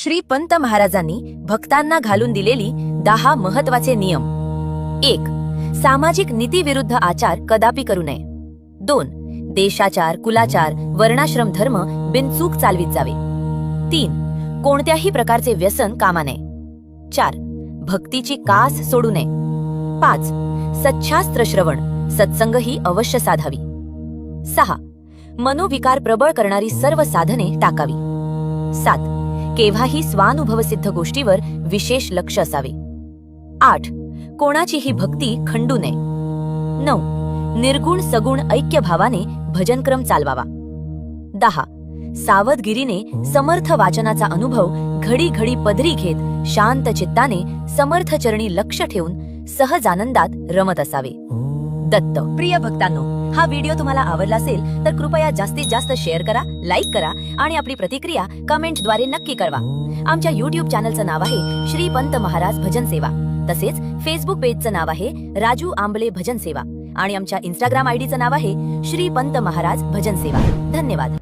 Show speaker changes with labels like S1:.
S1: श्री पंत महाराजांनी भक्तांना घालून दिलेली 10 महत्वाचे नियम. 1. सामाजिक नीतीविरुद्ध आचार कदापि करू नये. 2. देशाचार, कुलाचार, वर्णाश्रम धर्म बिनचूक चालवित जावे. 3. कोणत्याही प्रकारचे व्यसन कामा नये. 4. भक्तीची कास सोडू नये. 5. सच्छास्त्र श्रवण, सत्संग ही अवश्य साधावी. 6. मनोविकार प्रबळ करणारी सर्व साधने टाकावी. 7. केव्हाही स्वानुभवसिद्ध गोष्टीवर विशेष लक्ष असावे. 8. कोणाचीही भक्ती खंडू नये. 9. निर्गुण सगुण ऐक्य भावाने भजनक्रम चालवावा. 10. सावधगिरीने समर्थ वाचनाचा अनुभव घडी घडी पदरी घेत शांत चित्ताने समर्थ चरणी लक्ष ठेवून सहज आनंदात रमत असावे. दत्त. प्रिय भक्तांनो, हा व्हिडिओ तुम्हाला आवडला असेल तर कृपया जास्तीत जास्त शेअर करा, लाईक करा आणि आपली प्रतिक्रिया कमेंटद्वारे नक्की कळवा. आमच्या YouTube चॅनलचं नाव आहे श्री पंत महाराज भजन सेवा. तसेच फेसबुक पेजचं नाव आहे राजू आंबले भजन सेवा आणि आमच्या Instagram आयडीचं नाव आहे श्री पंत महाराज भजन सेवा. धन्यवाद.